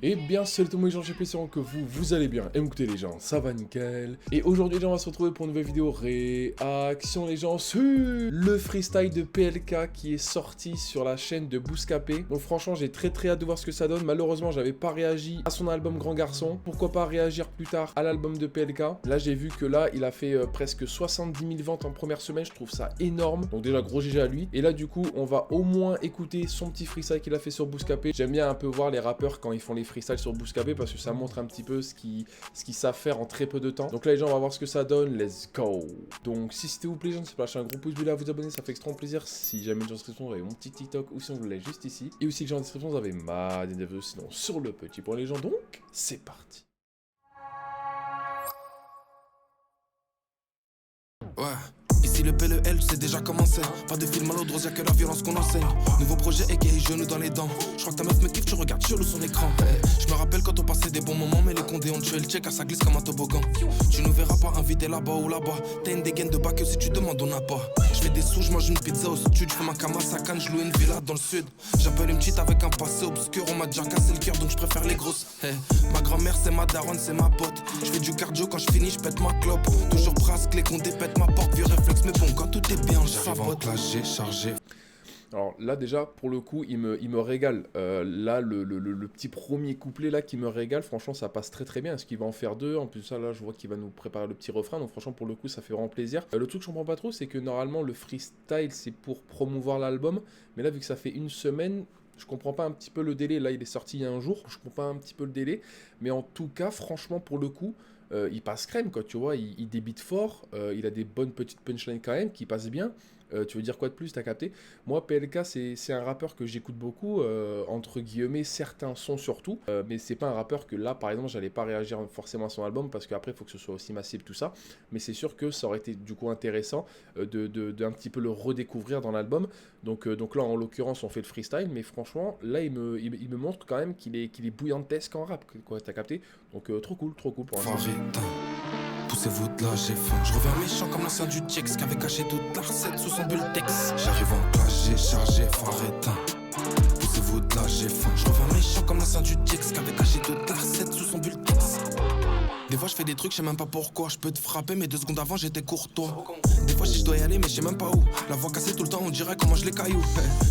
Et bien salut tout le monde, les gens, j'espère que vous allez bien. Et écoutez les gens, ça va nickel. Et aujourd'hui les gens, on va se retrouver pour une nouvelle vidéo réaction les gens sur le freestyle de PLK qui est sorti sur la chaîne de Bouscapé. Donc franchement j'ai très hâte de voir ce que ça donne. Malheureusement j'avais pas réagi à son album Grand Garçon. Pourquoi pas réagir plus tard à l'album de PLK. Là j'ai vu que là il a fait presque 70 000 ventes en première semaine. Je trouve ça énorme. Donc déjà gros GG à lui. Et là du coup on va au moins écouter son petit freestyle qu'il a fait sur Bouscapé. J'aime bien un peu voir les rappeurs quand ils font les freestyle sur Bouscapé parce que ça montre un petit peu ce qu'ils savent faire en très peu de temps. Donc là les gens on va voir ce que ça donne, let's go. Donc si c'était vous plaît les gens, n'hésitez pas à lâcher un gros pouce bleu à vous abonner, ça fait extrêmement plaisir. Si jamais une description vous avez mon petit TikTok ou si on vous l'a juste ici. Et aussi que j'ai en description vous avez ma vidéo sinon sur le petit point les gens. Donc c'est parti. Ouais. Ici le PLL, c'est déjà commencé. Pas de film à l'eau de rose, y'a que la violence qu'on enseigne. Nouveau projet et genou dans les dents. Je crois que ta meuf me kiffe, tu regardes chelou son écran. Je me rappelle quand on passait des bons moments, mais les condés ont tué le check, ça glisse comme un toboggan. Tu nous verras pas invité là-bas ou là-bas. T'as une dégaine de bac que si tu demandes on n'a pas. Je fais des sous, je mange une pizza au sud. Je fais ma cama à Cannes, je loue une villa dans le sud. J'appelle une petite avec un passé obscur. On m'a déjà cassé le cœur donc je préfère les grosses. Ma grand-mère c'est ma daronne, c'est ma pote. Je fais du cardio quand je finis, je pète ma clope. Toujours brasque, les condés pètent ma porte, vieux réflexe. Mais bon, quand tout est bien, j'arrive en classe, j'ai chargé. Alors là déjà pour le coup il me régale. Là le petit premier couplet là qui me régale, franchement ça passe très bien. Est-ce qu'il va en faire deux? En plus ça là je vois qu'il va nous préparer le petit refrain. Donc franchement pour le coup ça fait vraiment plaisir. Le truc que je comprends pas trop c'est que normalement le freestyle c'est pour promouvoir l'album. Mais là vu que ça fait une semaine, je comprends pas un petit peu le délai. Là il est sorti il y a un jour, je comprends pas un petit peu le délai. Mais en tout cas franchement pour le coup il passe crème quoi, tu vois, il débite fort, il a des bonnes petites punchlines quand même qui passent bien. Tu veux dire quoi de plus, t'as capté? Moi, PLK, c'est un rappeur que j'écoute beaucoup, entre guillemets, certains sons surtout, mais c'est pas un rappeur que là, par exemple, j'allais pas réagir forcément à son album, parce qu'après, il faut que ce soit aussi massif, tout ça, mais c'est sûr que ça aurait été du coup intéressant d'un petit peu le redécouvrir dans l'album, donc là, en l'occurrence, on fait le freestyle, mais franchement, là, il me montre quand même qu'il est bouillantesque en rap, quoi, t'as capté? Donc, trop cool pour l'instant. Poussez-vous de là, j'ai faim. Je reviens méchant comme l'ancien du Jex qui avait caché toute la recette sous son bultex. J'arrive en classe, j'ai chargé, phare éteint. Poussez-vous de là, j'ai faim. Je reviens méchant comme l'ancien du Jex qui avait caché toute la recette sous son bultex. Des fois je fais des trucs, je sais même pas pourquoi. Je peux te frapper, mais 2 secondes avant j'étais courtois. Des fois je dois y aller, mais je sais même pas où. La voix cassée tout le temps, on dirait comment je les caillou.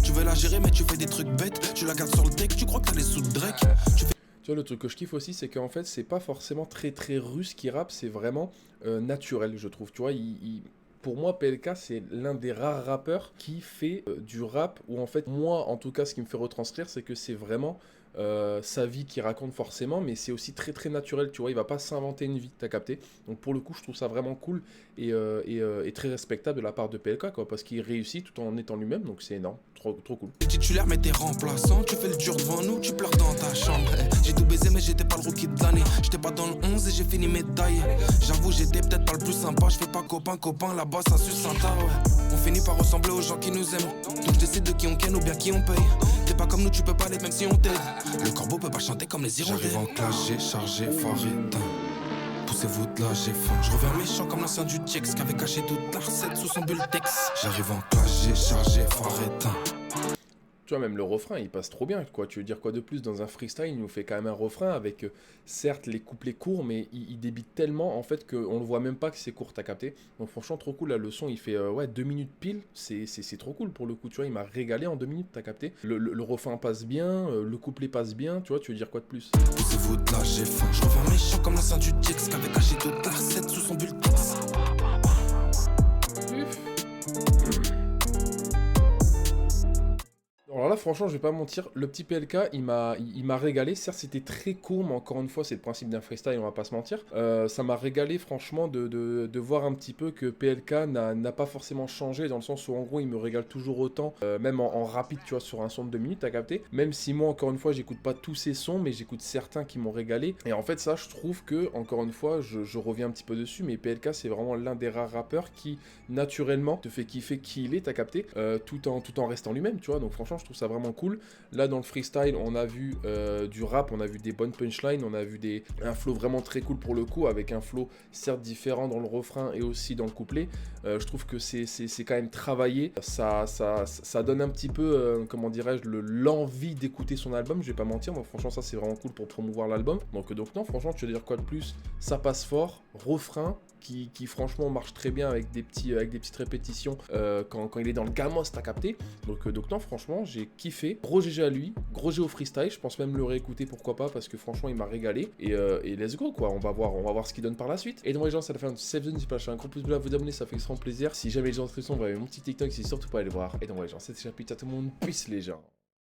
Tu veux la gérer, mais tu fais des trucs bêtes. Tu la gardes sur le deck, tu crois que t'as les sous de Drake. Tu vois, le truc que je kiffe aussi, c'est qu'en fait, c'est pas forcément très russe qui rappe, c'est vraiment naturel, je trouve. Tu vois, pour moi, PLK, c'est l'un des rares rappeurs qui fait du rap, où en fait, moi, en tout cas, ce qui me fait retranscrire, c'est que c'est vraiment sa vie qu'il raconte forcément, mais c'est aussi très naturel, tu vois, il va pas s'inventer une vie, t'as capté? Donc pour le coup, je trouve ça vraiment cool et très respectable de la part de PLK, quoi, parce qu'il réussit tout en étant lui-même, donc c'est énorme, trop cool. T'es titulaire mais t'es remplaçant, tu fais le dur devant nous, tu pleures dans ta chambre. J'ai tout baisé mais j'étais pas le rookie de l'année, j'étais pas dans le 11 et j'ai fini médaillé. J'avoue j'étais peut-être pas le plus sympa, je fais pas copain là-bas ça suce un tas, ouais. On finit par ressembler aux gens qui nous aiment, donc je décide de qui on ken ou bien qui on paye. T'es pas comme nous, tu peux pas aller même si on t'aide. Le corbeau peut pas chanter comme les hirondelles. J'arrive en classe, j'ai chargé, phare éteint. Poussez-vous de là, j'ai faim. Je reviens méchant comme l'ancien du Jex qui avait caché toute la recette sous son bultex. J'arrive en classe, j'ai chargé, phare éteint. Tu vois, même le refrain, il passe trop bien, quoi. Tu veux dire quoi de plus? Dans un freestyle, il nous fait quand même un refrain avec, certes, les couplets courts, mais il débite tellement, en fait, qu'on le voit même pas que c'est court, t'as capté? Donc franchement, trop cool, là, le son, il fait, ouais, 2 minutes pile, c'est trop cool, pour le coup, tu vois, il m'a régalé en 2 minutes, t'as capté? Le refrain passe bien, le couplet passe bien, tu vois, tu veux dire quoi de plus? Poussez-vous de là, j'ai faim. Je reviens méchant comme l'ancien du Jex qui avait caché toute la recette sous son bultex. Alors là, franchement, je vais pas mentir, le petit PLK, il m'a régalé. Certes, c'était très court, mais encore une fois, c'est le principe d'un freestyle, on va pas se mentir. Ça m'a régalé, franchement, de voir un petit peu que PLK n'a pas forcément changé, dans le sens où, en gros, il me régale toujours autant, même en rapide, tu vois, sur un son de 2 minutes, t'as capté? Même si moi, encore une fois, j'écoute pas tous ces sons, mais j'écoute certains qui m'ont régalé. Et en fait, ça, je trouve que, encore une fois, je reviens un petit peu dessus, mais PLK, c'est vraiment l'un des rares rappeurs qui, naturellement, te fait kiffer qui il est, t'as capté? Tout en restant lui-même, tu vois. Donc, franchement, je trouve ça vraiment cool. Là, dans le freestyle, on a vu du rap, on a vu des bonnes punchlines, on a vu un flow vraiment très cool pour le coup, avec un flow certes différent dans le refrain et aussi dans le couplet. Je trouve que c'est quand même travaillé. Ça donne un petit peu, comment dirais-je, l'envie d'écouter son album, je vais pas mentir. Donc franchement, ça c'est vraiment cool pour promouvoir l'album. Donc non, franchement, tu veux dire quoi de plus? Ça passe fort, refrain qui franchement marche très bien avec des petites répétitions quand il est dans le gamos, t'as capté. Donc non, franchement, j'ai kiffé. Gros GG à lui, gros GG au freestyle, je pense même le réécouter, pourquoi pas, parce que franchement, il m'a régalé. Et let's go, quoi, on va voir ce qu'il donne par la suite. Et donc les gens, c'est la fin de cette vidéo, n'hésitez pas à lâcher un gros pouce bleu, à vous abonner, ça fait extrêmement plaisir. Si jamais les gens sont, vous avez mon petit TikTok, c'est surtout pas aller voir. Et donc les gens, c'était chapitre à tout le monde, peace les gens.